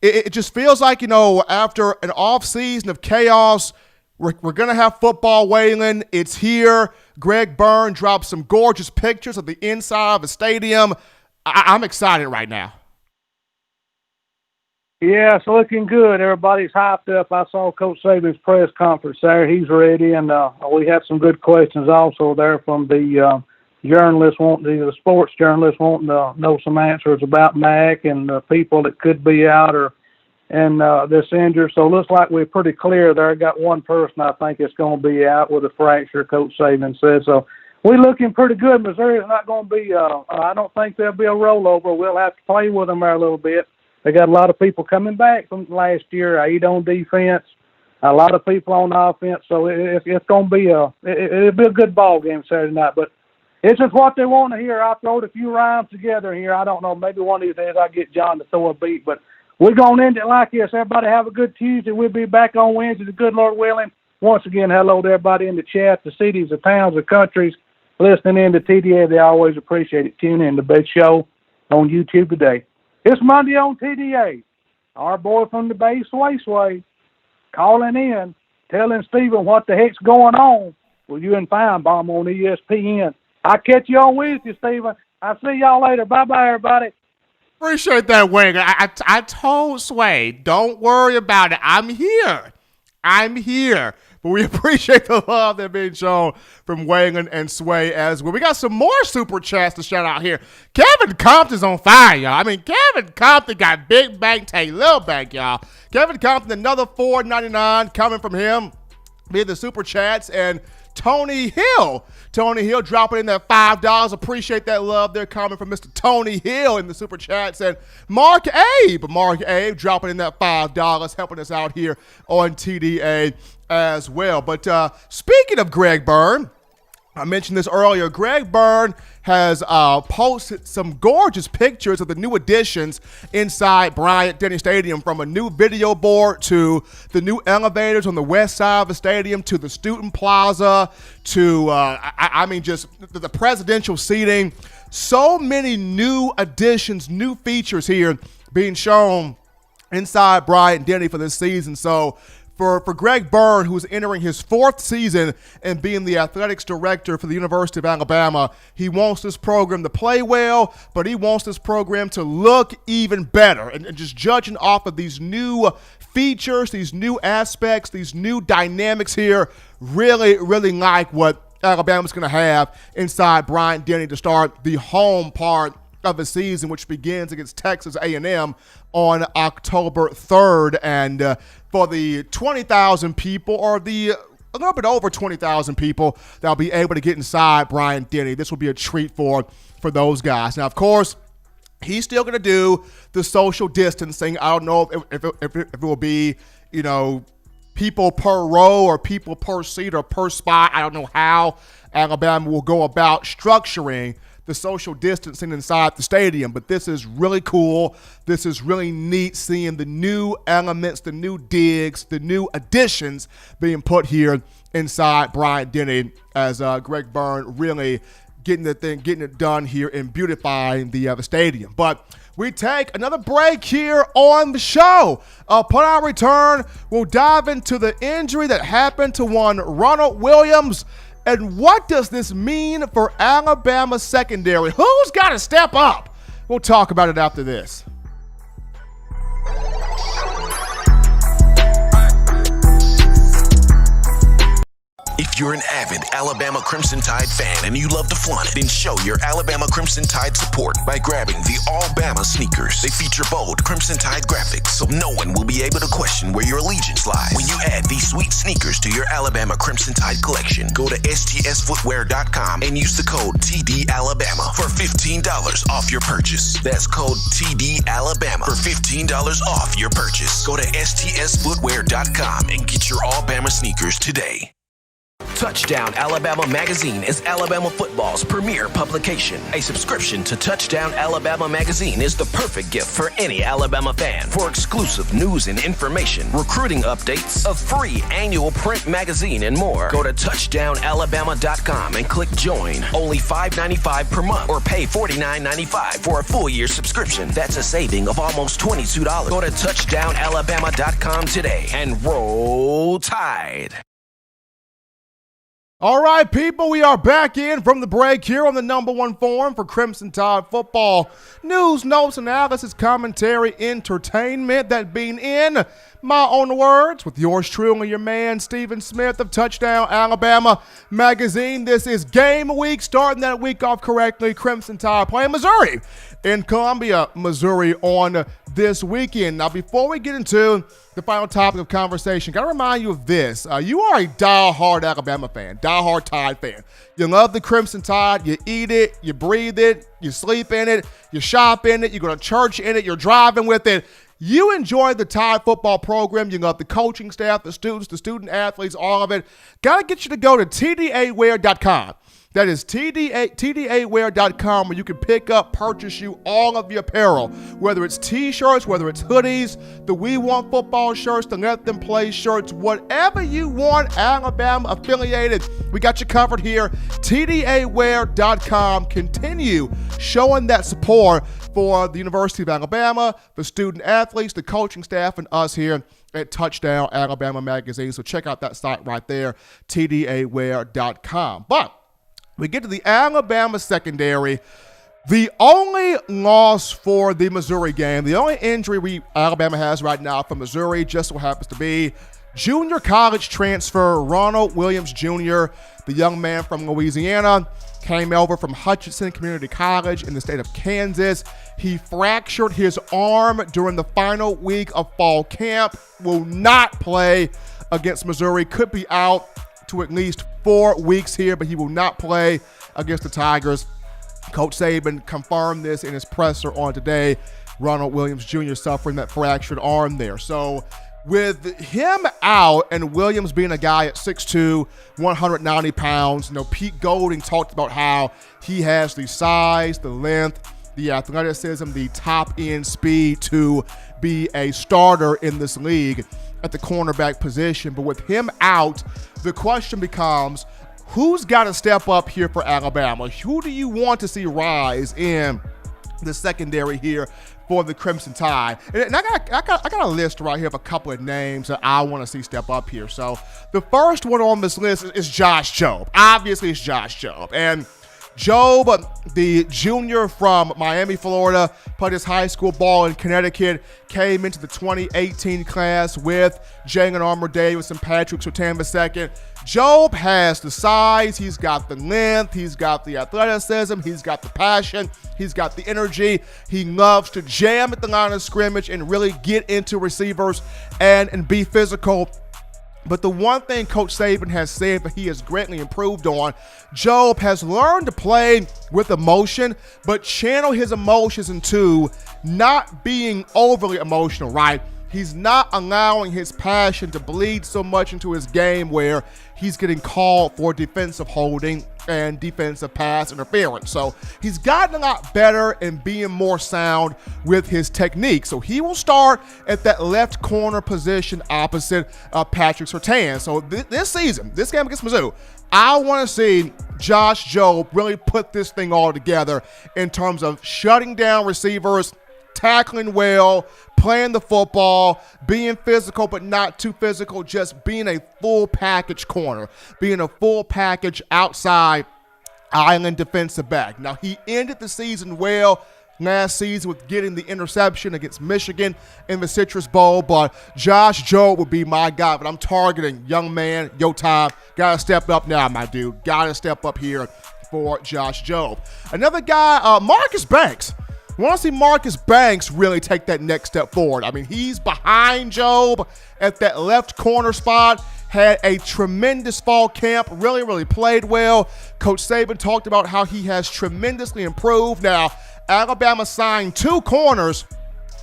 it just feels like, after an off season of chaos, we're going to have football, Waylon. It's here. Greg Byrne dropped some gorgeous pictures of the inside of the stadium. I'm excited right now. Yeah, it's looking good. Everybody's hyped up. I saw Coach Saban's press conference there. He's ready, and we had some good questions also there from the journalists the sports journalists wanting to know some answers about Mac and the people that could be out and this injury. So it looks like we're pretty clear there. Got one person I think is going to be out with a fracture, Coach Saban said. So we're looking pretty good. Missouri's not going to be, I don't think there'll be a rollover. We'll have to play with them there a little bit. They got a lot of people coming back from last year, 8 on defense, a lot of people on offense. So it's going to be it'll be a good ball game Saturday night. But it's just what they want to hear. I throwed a few rhymes together here. I don't know, maybe one of these days I'll get John to throw a beat, but we're going to end it like this. Everybody have a good Tuesday. We'll be back on Wednesday, the good Lord willing. Once again, hello to everybody in the chat, the cities, the towns, the countries, listening in to TDA. They always appreciate it. Tune in. The big show on YouTube today. It's Monday on TDA. Our boy from the Bay, Sway, calling in, telling Steven what the heck's going on with you and Feinbaum on ESPN. I'll catch you on Wednesday, Steven. I'll see y'all later. Bye-bye, everybody. Appreciate that, Wing. I told Sway, don't worry about it. I'm here. But we appreciate the love that's being shown from Waylon and Sway as well. We got some more super chats to shout out here. Kevin Compton's on fire, y'all. Kevin Compton got big bank, take little bank, y'all. Kevin Compton, another $4.99 coming from him via the super chats. And Tony Hill dropping in that $5. Appreciate that love there coming from Mr. Tony Hill in the super chats. And Mark Abe dropping in that $5, helping us out here on TDA as well. But speaking of Greg Byrne, I mentioned this earlier. Greg Byrne has posted some gorgeous pictures of the new additions inside Bryant-Denny Stadium, from a new video board to the new elevators on the west side of the stadium to the student plaza to, just the presidential seating. So many new additions, new features here being shown inside Bryant-Denny for this season. So For Greg Byrne, who's entering his 4th season and being the athletics director for the University of Alabama, he wants this program to play well, but he wants this program to look even better. And just judging off of these new features, these new aspects, these new dynamics here, really, really like what Alabama's going to have inside Bryant-Denny to start the home part of the season, which begins against Texas A&M on October 3rd. And for the 20,000 people, or a little bit over 20,000 people that'll be able to get inside Bryant-Denny, this will be a treat for those guys. Now, of course, he's still going to do the social distancing. I don't know if it will be, people per row or people per seat or per spot. I don't know how Alabama will go about structuring the social distancing inside the stadium, but this is really cool. This is really neat, seeing the new elements, the new digs, the new additions being put here inside Bryant-Denny as Greg Byrne really getting it done here and beautifying the stadium. But we take another break here on the show. Upon our return, we'll dive into the injury that happened to one Ronald Willams And what does this mean for Alabama secondary? Who's got to step up? We'll talk about it after this. If you're an avid Alabama Crimson Tide fan and you love to flaunt it, then show your Alabama Crimson Tide support by grabbing the All-Bama sneakers. They feature bold Crimson Tide graphics, so no one will be able to question where your allegiance lies. When you add these sweet sneakers to your Alabama Crimson Tide collection, go to stsfootwear.com and use the code TDAlabama for $15 off your purchase. That's code TDAlabama for $15 off your purchase. Go to stsfootwear.com and get your All-Bama sneakers today. Touchdown Alabama Magazine is Alabama football's premier publication. A subscription to Touchdown Alabama Magazine is the perfect gift for any Alabama fan. For exclusive news and information, recruiting updates, a free annual print magazine, and more, go to touchdownalabama.com and click join. Only $5.95 per month or pay $49.95 for a full year subscription. That's a saving of almost $22. Go to touchdownalabama.com today and roll Tide. All right, people, we are back in from the break here on the #1 forum for Crimson Tide football. News, notes, analysis, commentary, entertainment. That being in my own words with yours truly, your man, Stephen Smith of Touchdown Alabama Magazine. This is game week, starting that week off correctly. Crimson Tide playing Missouri in Columbia, Missouri on this weekend. Now, before we get into the final topic of conversation, got to remind you of this. You are a diehard Alabama fan, diehard Tide fan. You love the Crimson Tide. You eat it, you breathe it, you sleep in it, you shop in it, you go to church in it, you're driving with it. You enjoy the Tide football program. You love the coaching staff, the students, the student athletes, all of it. Got to get you to go to tdawear.com. That is tdawear.com, where you can pick up, purchase you all of your apparel, whether it's t-shirts, whether it's hoodies, the We Want Football shirts, the Let Them Play shirts, whatever you want Alabama affiliated, we got you covered here. tdawear.com. Continue showing that support for the University of Alabama, the student athletes, the coaching staff, and us here at Touchdown Alabama Magazine. So check out that site right there, tdawear.com. But we get to the Alabama secondary. The only loss for the Missouri game, the only injury Alabama has right now for Missouri just so happens to be junior college transfer Ronald Willams Jr., the young man from Louisiana, came over from Hutchinson Community College in the state of Kansas. He fractured his arm during the final week of fall camp, will not play against Missouri, could be out to at least 4 weeks here, but he will not play against the Tigers. Coach Saban confirmed this in his presser on today. Ronald Willams Jr. suffering that fractured arm there. So with him out and Williams being a guy at 6'2", 190 pounds, Pete Golding talked about how he has the size, the length, the athleticism, the top-end speed to be a starter in this league at the cornerback position. But with him out, the question becomes, who's got to step up here for Alabama? Who do you want to see rise in the secondary here for the Crimson Tide? And I got a list right here of a couple of names that I want to see step up here. So the first one on this list is Josh Jobe. Obviously, it's Josh Jobe. And Jobe, the junior from Miami, Florida, played his high school ball in Connecticut, came into the 2018 class with Jalen Armour Davis and Patrick Surtain II. Jobe has the size, he's got the length, he's got the athleticism, he's got the passion, he's got the energy. He loves to jam at the line of scrimmage and really get into receivers and be physical. But the one thing Coach Saban has said that he has greatly improved on, Jobe has learned to play with emotion, but channel his emotions into not being overly emotional, right? He's not allowing his passion to bleed so much into his game where he's getting called for defensive holding and defensive pass interference. So he's gotten a lot better and being more sound with his technique. So he will start at that left corner position opposite Patrick Surtain. So this season, this game against Mizzou, I want to see Josh Jobe really put this thing all together in terms of shutting down receivers, tackling well, playing the football, being physical but not too physical, just being a full package corner, being a full package outside island defensive back. Now, he ended the season well last season with getting the interception against Michigan in the Citrus Bowl, but Josh Jobe would be my guy. But I'm targeting young man, your time. Got to step up now, my dude. Got to step up here for Josh Jobe. Another guy, Marcus Banks. I want to see Marcus Banks really take that next step forward. I mean, he's behind Jobe at that left corner spot. Had a tremendous fall camp, really played well. Coach Saban talked about how he has tremendously improved. Now, Alabama signed 2 corners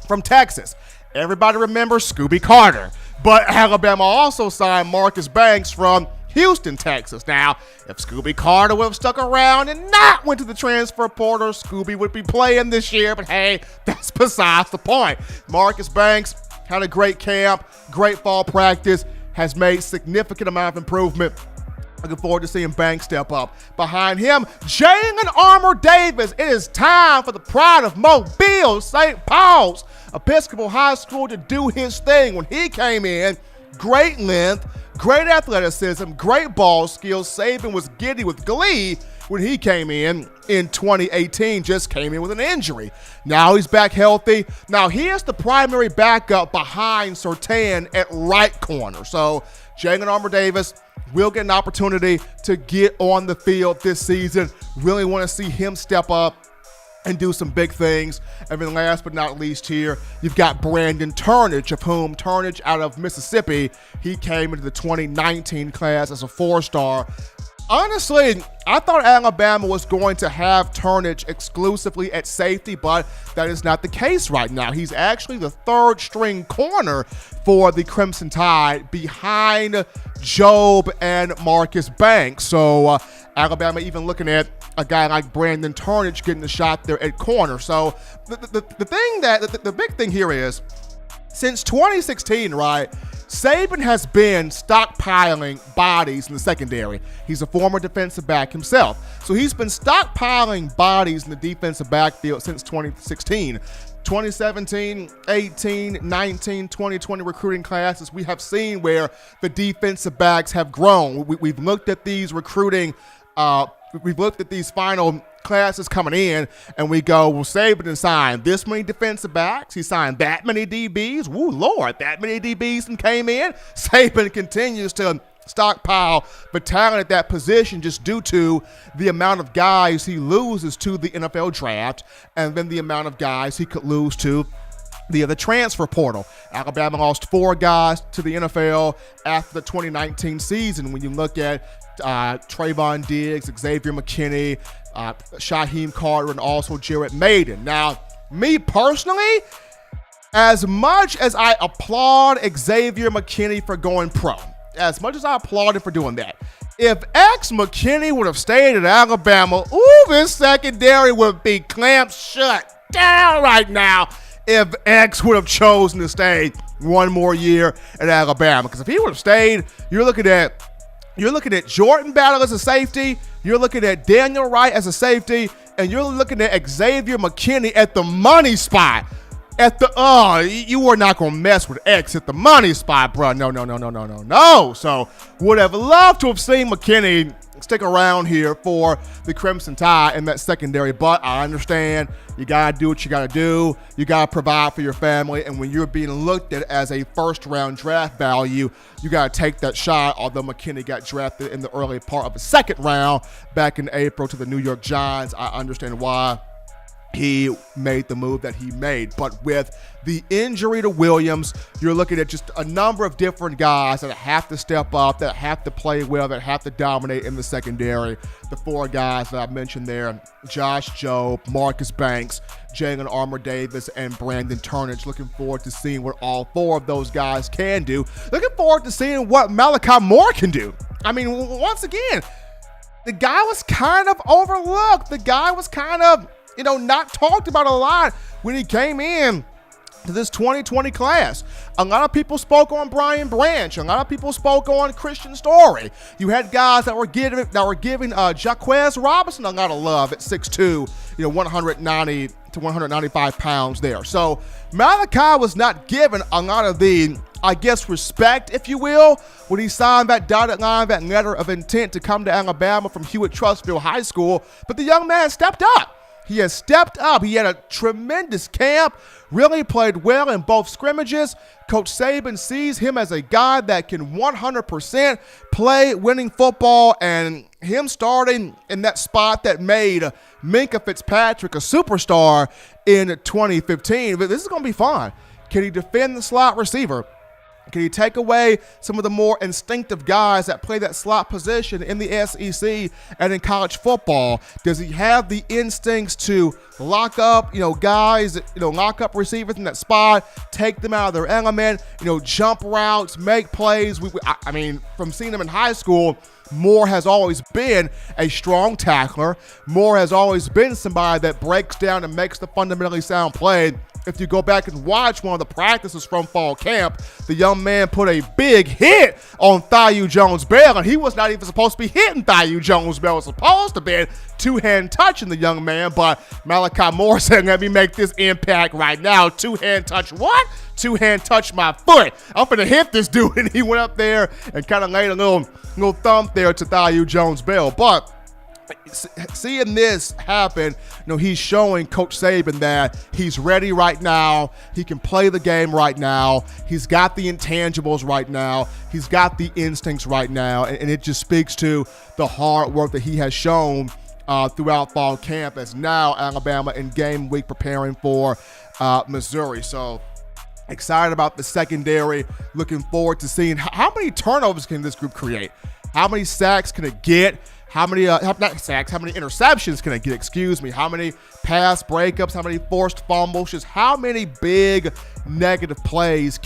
from Texas. Everybody remembers Scooby Carter. But Alabama also signed Marcus Banks from Houston, Texas. Now, if Scooby Carter would have stuck around and not went to the transfer portal, Scooby would be playing this year. But hey, that's besides the point. Marcus Banks had a great camp, great fall practice, has made significant amount of improvement. Looking forward to seeing Banks step up. Behind him, Jalen Armour Davis. It is time for the pride of Mobile, St. Paul's Episcopal High School, to do his thing. When he came in, great length, great athleticism, great ball skills. Saban was giddy with glee when he came in 2018, just came in with an injury. Now he's back healthy. Now he is the primary backup behind Surtain at right corner. So Jalen Armour Davis will get an opportunity to get on the field this season. Really want to see him step up and do some big things. And then last but not least here, you've got Brandon Turnage, of whom Turnage out of Mississippi. He came into the 2019 class as a 4-star. Honestly, I thought Alabama was going to have Turnage exclusively at safety, but that is not the case right now. He's actually the 3rd-string corner for the Crimson Tide behind Jobe and Marcus Banks. So Alabama even looking at a guy like Brandon Turnage getting the shot there at corner. So the big thing here is, since 2016, right, Saban has been stockpiling bodies in the secondary. He's a former defensive back himself. So he's been stockpiling bodies in the defensive backfield since 2016. 2017, 18, 19, 2020 recruiting classes, we have seen where the defensive backs have grown. We've looked at these recruiting, we've looked at these final classes coming in, and we go, well, Saban signed this many defensive backs. He signed that many DBs. Woo, Lord, that many DBs and came in. Saban continues to stockpile the talent at that position just due to the amount of guys he loses to the NFL draft and then the amount of guys he could lose to the transfer portal. Alabama lost 4 guys to the NFL after the 2019 season. When you look at Trayvon Diggs, Xavier McKinney, Shaheem Carter, and also Jared Maiden. Now, me personally, as much as I applaud Xavier McKinney for going pro, as much as I applaud him for doing that, if X McKinney would have stayed at Alabama, this secondary would be clamped shut down right now if X would have chosen to stay one more year at Alabama. Because if he would have stayed, you're looking at Jordan Battle as a safety, you're looking at Daniel Wright as a safety, and you're looking at Xavier McKinney at the money spot. You are not going to mess with X at the money spot, bro. No. So would have loved to have seen McKinney stick around here for the Crimson Tide in that secondary, but I understand you got to do what you got to do. You got to provide for your family, and when you're being looked at as a 1st-round draft value, you got to take that shot, although McKinney got drafted in the early part of the 2nd round back in April to the New York Giants. I understand why he made the move that he made. But with the injury to Williams, you're looking at just a number of different guys that have to step up, that have to play well, that have to dominate in the secondary. The 4 guys that I mentioned there, Josh Jobe, Marcus Banks, Jalen Armour Davis, and Brandon Turnage. Looking forward to seeing what all 4 of those guys can do. Looking forward to seeing what Malachi Moore can do. I mean, once again, the guy was kind of overlooked. The guy was kind of not talked about a lot when he came in to this 2020 class. A lot of people spoke on Brian Branch. A lot of people spoke on Christian Story. You had guys that were giving Jaquez Robinson a lot of love at 6'2", 190 to 195 pounds there. So Malachi was not given a lot of the, I guess, respect, if you will, when he signed that dotted line, that letter of intent to come to Alabama from Hewitt-Trussville High School. But the young man stepped up. He has stepped up. He had a tremendous camp, really played well in both scrimmages. Coach Saban sees him as a guy that can 100% play winning football, and him starting in that spot that made Minkah Fitzpatrick a superstar in 2015. But this is going to be fun. Can he defend the slot receiver? Can he take away some of the more instinctive guys that play that slot position in the SEC and in college football? Does he have the instincts to lock up, guys, lock up receivers in that spot, take them out of their element, jump routes, make plays? I mean, from seeing him in high school, Moore has always been a strong tackler. Moore has always been somebody that breaks down and makes the fundamentally sound play. If you go back and watch one of the practices from fall camp, the young man put a big hit on Thaiu Jones-Bell, and he was not even supposed to be hitting Thaiu Jones-Bell. It was supposed to be two-hand touching the young man, but Malachi Moore said, let me make this impact right now. Two-hand touch what? Two-hand touch my foot. I'm finna hit this dude, and he went up there and kind of laid a little thump there to Thaiu Jones-Bell. But seeing this happen, he's showing Coach Saban that he's ready right now. He can play the game right now. He's got the intangibles right now. He's got the instincts right now. And it just speaks to the hard work that he has shown throughout fall camp, as now Alabama in game week preparing for Missouri. So excited about the secondary. Looking forward to seeing how many turnovers can this group create. How many sacks can it get? How many interceptions can it get? How many pass breakups? How many forced fumbles? Just how many big negative plays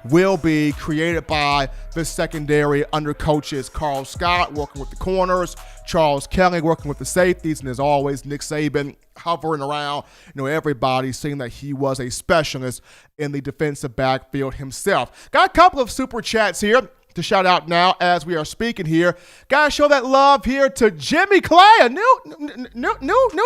will be created by the secondary under coaches Carl Scott working with the corners, Charles Kelly working with the safeties, and as always, Nick Saban hovering around, everybody, seeing that he was a specialist in the defensive backfield himself. Got a couple of super chats here to shout out now as we are speaking here. Gotta show that love here to Jimmy Clay, a new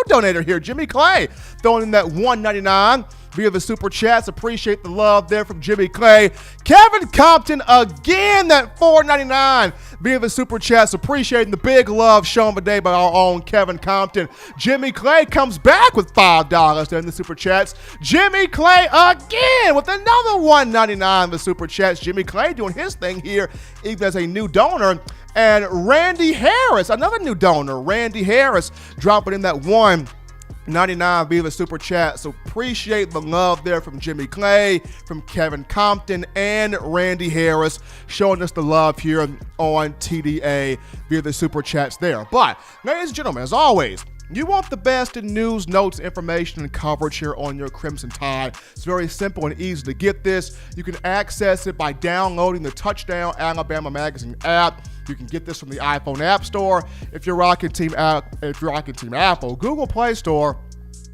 donator here. Jimmy Clay throwing in that $1.99 via the super chats. Appreciate the love there from Jimmy Clay. Kevin Compton again, that $4.99 via the super chats. Appreciating the big love shown today by our own Kevin Compton. Jimmy Clay comes back with $5 there in the super chats. Jimmy Clay again with another $1.99 in the super chats. Jimmy Clay doing his thing here even as a new donor. And Randy Harris, another new donor. Randy Harris dropping in that $1.99 via the super chat. So appreciate the love there from Jimmy Clay, from Kevin Compton, and Randy Harris showing us the love here on TDA via the super chats there. But ladies and gentlemen, as always, you want the best in news, notes, information, and coverage here on your Crimson Tide. It's very simple and easy to get this. You can access it by downloading the Touchdown Alabama Magazine app. You can get this from the iPhone App Store. If you're rocking Team Apple, Google Play Store,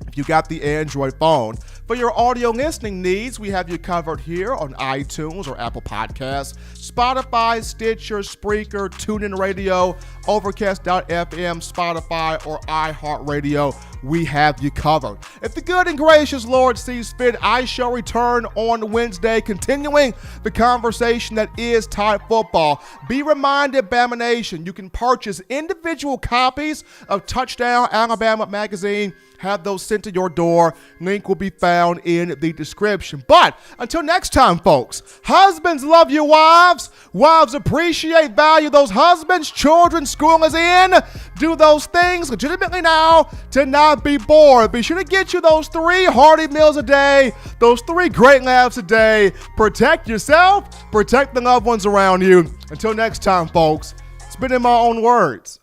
if you got the Android phone. For your audio listening needs, we have you covered here on iTunes or Apple Podcasts, Spotify, Stitcher, Spreaker, TuneIn Radio, Overcast.fm, Spotify, or iHeartRadio. We have you covered. If the good and gracious Lord sees fit, I shall return on Wednesday, continuing the conversation that is Tide football. Be reminded, Bama Nation, you can purchase individual copies of Touchdown Alabama Magazine. Have those sent to your door. Link will be found in the description. But until next time, folks, husbands love your wives. Wives appreciate, value those husbands. Children, school is in. Do those things legitimately now to not be bored. Be sure to get you those 3 hearty meals a day, those 3 great laughs a day. Protect yourself, protect the loved ones around you. Until next time, folks, it's been in my own words.